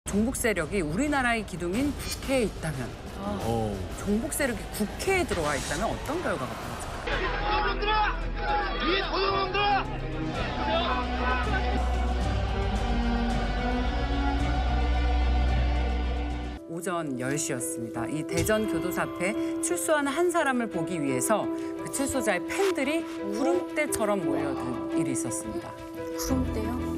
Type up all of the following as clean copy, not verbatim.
종북 세력이 우리나라의 기둥인 국회에 있다면, 종북 세력이 국회에 들어와 있다면 어떤 결과가 벌어질까요? 이 도둑놈들아! 오전 10시였습니다. 이 대전 교도소 앞에 출소하는 한 사람을 보기 위해서 그 출소자의 팬들이 구름대처럼 몰려든 일이 있었습니다. 구름대요?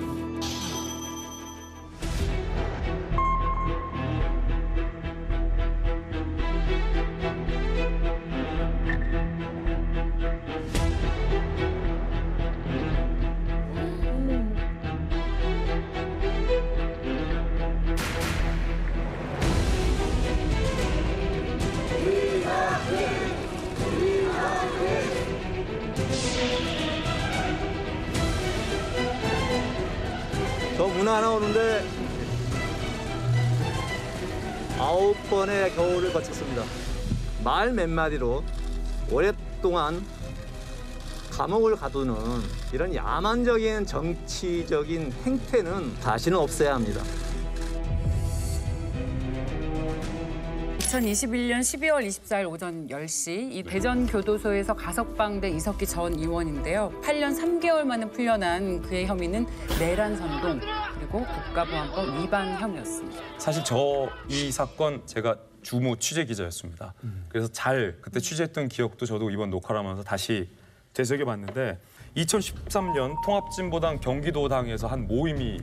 저 문 하나 오는데 9번의 겨울을 거쳤습니다. 말 몇 마디로 오랫동안 감옥을 가두는 이런 야만적인 정치적인 행태는 다시는 없애야 합니다. 2021년 12월 24일 오전 10시 이 대전 교도소에서 가석방된 이석기 전 의원인데요. 8년 3개월 만에 풀려난 그의 혐의는 내란 선동 그리고 국가보안법 위반 혐의였습니다. 사실 이 사건 제가 주무 취재 기자였습니다. 그래서 그때 취재했던 기억도 저도 이번 녹화를 하면서 다시 되새겨봤는데 2013년 통합진보당 경기도당에서 한 모임이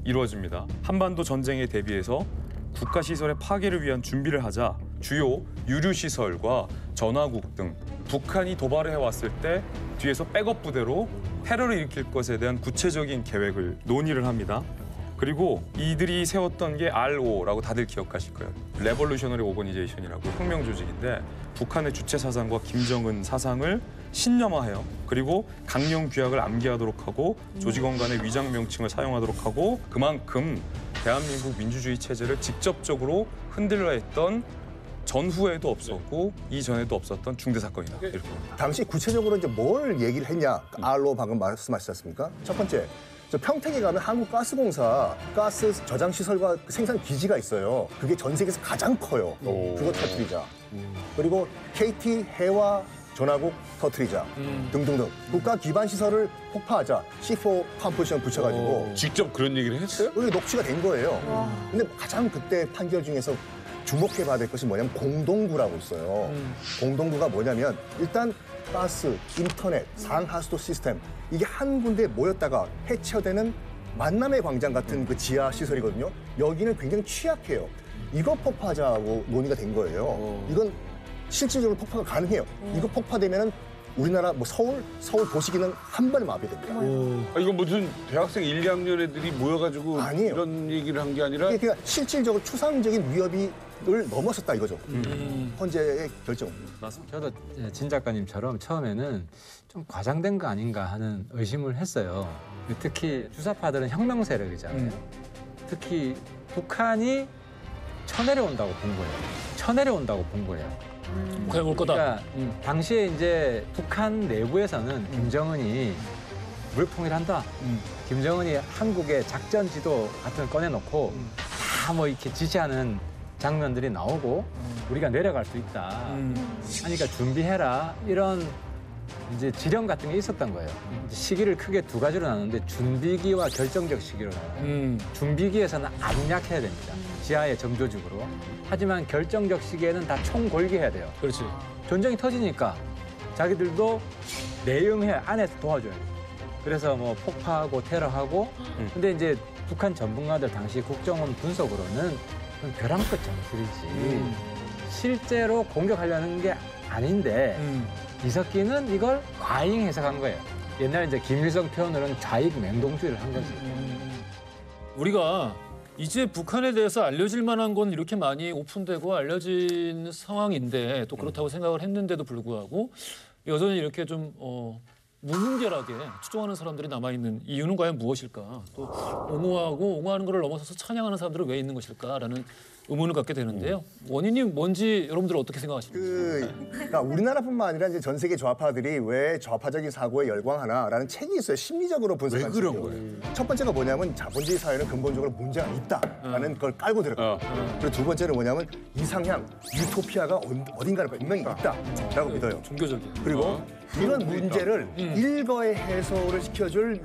이루어집니다. 한반도 전쟁에 대비해서 국가시설의 파괴를 위한 준비를 하자 주요 유류시설과 전화국 등 북한이 도발을 해왔을 때 뒤에서 백업 부대로 테러를 일으킬 것에 대한 구체적인 계획을 논의를 합니다. 그리고 이들이 세웠던 게 RO라고 다들 기억하실 거예요. 레볼루셔너리 오거니제이션이라고 혁명 조직인데 북한의 주체 사상과 김정은 사상을 신념화해요. 그리고 강령 규약을 암기하도록 하고 조직원 간의 위장 명칭을 사용하도록 하고 그만큼 대한민국 민주주의 체제를 직접적으로 흔들려 했던 전후에도 없었고 이전에도 없었던 중대 사건이다. 이렇게 봅니다. 당시 구체적으로 이제 뭘 얘기를 했냐? R로 방금 말씀하셨지 않습니까? 첫 번째, 저 평택에 가면 한국가스공사 가스 저장 시설과 생산 기지가 있어요. 그게 전 세계에서 가장 커요. 그거 터뜨리자. 그리고 KT 해와 전화국 터뜨리자 등등등. 국가 기반 시설을 폭파하자. C4 컴포지션 붙여가지고. 직접 그런 얘기를 했어요? 여기 녹취가 된 거예요. 근데 가장 그때 판결 중에서 주목해봐야 될 것이 뭐냐면 공동구라고 있어요. 공동구가 뭐냐면 일단 가스, 인터넷, 상하수도 시스템 이게 한 군데에 모였다가 해체되는 만남의 광장 같은 그 지하 시설이거든요. 여기는 굉장히 취약해요. 이거 폭파하자고 논의가 된 거예요. 이건 실질적으로 폭파가 가능해요. 이거 폭파되면은 우리나라 뭐 서울 도시기능 한 번에 마비됩니다. 이거 무슨 대학생 1, 2학년 애들이 모여가지고 아니에요. 이런 얘기를 한 게 아니라 그러니까 실질적으로 추상적인 위협을 넘어섰다 이거죠. 헌재의 결정입니다. 저도 진 작가님처럼 처음에는 좀 과장된 거 아닌가 하는 의심을 했어요. 특히 주사파들은 혁명 세력이잖아요. 특히 북한이 쳐내려온다고 본 거예요. 쳐내려온다고 본 거예요. 북한이 올 거다. 그러니까 당시에 이제 북한 내부에서는 김정은이 물통일한다. 김정은이 한국의 작전 지도 같은 걸 꺼내놓고 다 뭐 이렇게 지시하는 장면들이 나오고 우리가 내려갈 수 있다. 하니까 준비해라. 이런 이제 지령 같은 게 있었던 거예요. 이제 시기를 크게 두 가지로 나누는데 준비기와 결정적 시기로 나눠요. 준비기에서는 압력해야 됩니다. 지하의 정조직으로. 하지만 결정적 시기에는 다 총궐기해야 돼요. 그렇지. 전쟁이 터지니까 자기들도 내응해 안에서 도와줘야 돼요. 그래서 뭐 폭파하고 테러하고 근데 이제 북한 전문가들 당시 국정원 분석으로는 벼랑 끝 전술이지 실제로 공격하려는 게 아닌데 이석기는 이걸 과잉 해석한 거예요. 옛날 이제 김일성 표현으로는 좌익 맹동주의를 한 거지. 우리가 이제 북한에 대해서 알려질 만한 건 이렇게 많이 오픈되고 알려진 상황인데 또 그렇다고 생각을 했는데도 불구하고 여전히 이렇게 좀 무분별하게 추종하는 사람들이 남아있는 이유는 과연 무엇일까? 또 옹호하는 것을 넘어서서 찬양하는 사람들은 왜 있는 것일까라는 의문을 갖게 되는데요. 원인이 뭔지 여러분들 어떻게 생각하십니까? 그러니까 우리나라뿐만 아니라 이제 전 세계 좌파들이 왜 좌파적인 사고에 열광하나라는 책이 있어요. 심리적으로 분석한 왜 그런 책이요. 거예요? 첫 번째가 뭐냐면 자본주의 사회는 근본적으로 문제가 있다라는 걸 깔고 들어가요. 그리고 두 번째는 뭐냐면 이상향, 유토피아가 어딘가에 분명히 있다라고 믿어요. 종교적인. 그리고 이런 문제를 일거에 해소를 시켜줄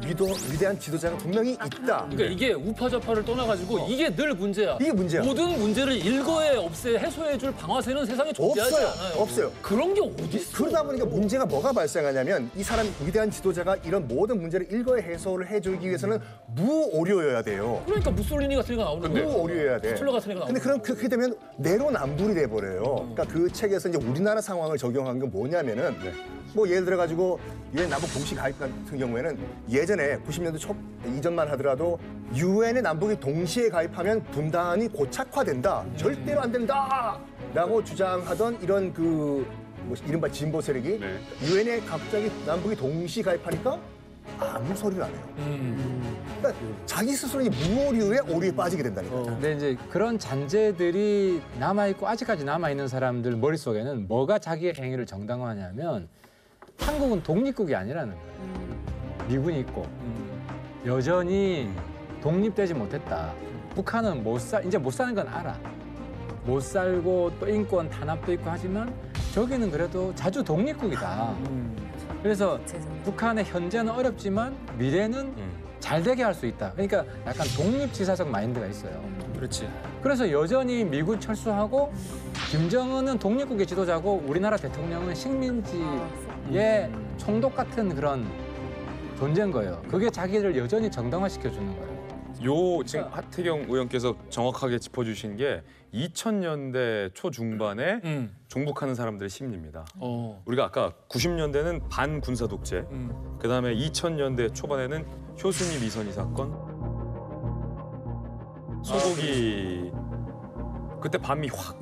위대한 지도자가 분명히 있다. 그러니까 이게 우파좌파를 떠나가지고 이게 늘 문제야. 이게 문제야. 모든 문제를 일거에 해소해줄 방아쇠는 세상에 존재하지 없어요. 않아요. 없어요. 그런 게 어디 있어? 그러다 보니까 문제가 뭐가 발생하냐면 이 사람 위대한 지도자가 이런 모든 문제를 일거에 해소를 해주기 위해서는 무오류여야 돼요. 그러니까 무솔리니 같은 애가 나오는 거예요. 무오류여야 돼. 히틀러 같은 애가 나오는 근데 그렇게 되면 내로남불이 돼 버려요. 그러니까 그 책에서 이제 우리나라 상황을 적용한 건 뭐냐면은 뭐 예를 들어 가지고 유엔 남북 동시 가입 같은 경우에는 예전에 90년대 초 이전만 하더라도 유엔에 남북이 동시에 가입하면 분단이 고착화된다. 절대로 안 된다라고 주장하던 이런 뭐 이른바 진보 세력이 유엔에 갑자기 남북이 동시 가입하니까 아무 소리를 안 해요. 그러니까 자기 스스로 이 무오류의 오류에 빠지게 된다니까. 근데 이제 그런 잔재들이 남아있고 아직까지 남아있는 사람들 머릿속에는 뭐가 자기의 행위를 정당화하냐면 한국은 독립국이 아니라는 거예요. 미군이 있고 여전히 독립되지 못했다. 북한은 이제 못 사는 건 알아. 못 살고 또 인권 탄압도 있고 하지만 저기는 그래도 자주 독립국이다. 그래서 북한의 현재는 어렵지만 미래는 잘 되게 할 수 있다. 그러니까 약간 독립지사적 마인드가 있어요. 그렇지. 그래서 여전히 미군 철수하고 김정은은 독립국의 지도자고 우리나라 대통령은 식민지의 총독 같은 그런 존재인 거예요. 그게 자기를 여전히 정당화시켜주는 거예요. 지금 하태경 의원께서 정확하게 짚어주신 게 2000년대 초중반에 종북하는 사람들의 심리입니다. 우리가 아까 90년대는 반군사 독재, 그다음에 2000년대 초반에는 효순이 미선이 사건, 소고기 그때 반미 확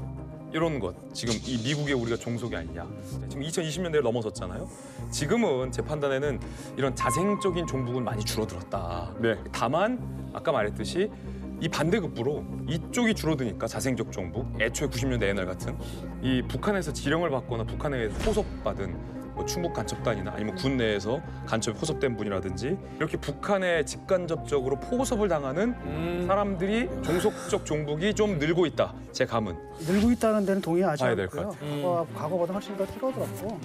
이런 것 지금 이 미국에 우리가 종속이 아니냐. 지금 2020년대를 넘어섰잖아요. 지금은 제 판단에는 이런 자생적인 종북은 많이 줄어들었다. 다만 아까 말했듯이 이 반대급부로 이쪽이 줄어드니까 자생적 종북, 애초에 90년대 옛날 같은 이 북한에서 지령을 받거나 북한에 의해서 포섭받은 뭐 충북 간첩단이나 아니면 군 내에서 간첩에 포섭된 분이라든지 이렇게 북한에 직간접적으로 포섭을 당하는 사람들이 종속적 종북이 좀 늘고 있다. 제 감은. 늘고 있다는 데는 동의하지 봐야 될 않고요. 것 과거보다 훨씬 더 줄어들었고.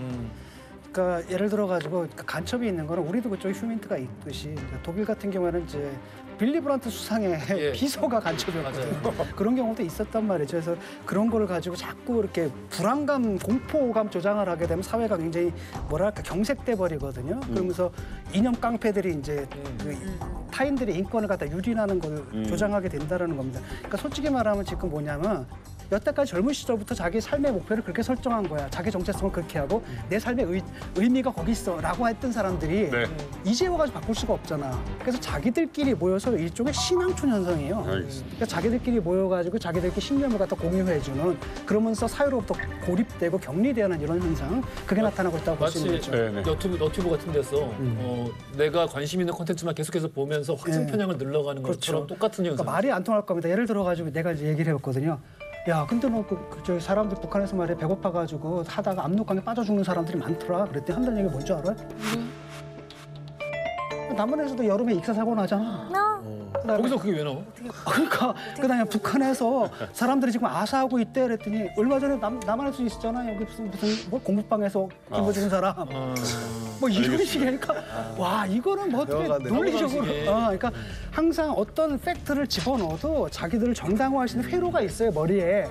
그러니까 예를 들어 가지고 간첩이 있는 거는 우리도 그쪽에 휴민트가 있듯이 그러니까 독일 같은 경우에는 이제 빌리 브란트 수상의 비서가 간첩이었거든요. 그런 경우도 있었단 말이죠. 그래서 그런 걸 가지고 자꾸 이렇게 불안감, 공포감 조장을 하게 되면 사회가 굉장히 뭐랄까 경색돼 버리거든요. 그러면서 이념 깡패들이 이제 그 타인들의 인권을 갖다 유린하는 걸 조장하게 된다는 겁니다. 그러니까 솔직히 말하면 지금 뭐냐면 여태까지 젊은 시절부터 자기 삶의 목표를 그렇게 설정한 거야. 자기 정체성을 그렇게 하고 내 삶의 의미가 거기 있어 라고 했던 사람들이 이제 와가지고 바꿀 수가 없잖아. 그래서 자기들끼리 모여서 일종의 신앙촌 현상이에요. 그러니까 자기들끼리 모여가지고 자기들끼리 신념을 갖다 공유해주는 그러면서 사회로부터 고립되고 격리되는 이런 현상 그게 나타나고 있다고 볼 수 있는 거죠. 너튜브 같은 데서 내가 관심 있는 콘텐츠만 계속해서 보면서 확증 편향을 늘러가는 것처럼 똑같은 현상. 그러니까 말이 안 통할 겁니다. 예를 들어가지고 내가 이제 얘기를 해봤거든요. 야, 근데 너 저기 사람들 북한에서 말이야 배고파가지고 하다가 압록강에 빠져 죽는 사람들이 많더라. 그랬더니 한다는 얘기 뭔지 알아요? 남한에서도 여름에 익사 사고 나잖아. 거기서 그게 왜 나와? 그러니까 그다음에 북한에서 사람들이 지금 아사하고 있대 그랬더니 얼마 전에 남한에서 있었잖아. 여기 무슨 뭐 공부방에서 굶어 죽은 사람. 뭐 이런 식이니까 와 이거는 뭐 어떻게 논리적으로 그러니까 항상 어떤 팩트를 집어넣어도 자기들을 정당화할 수 있는 회로가 있어요 머리에.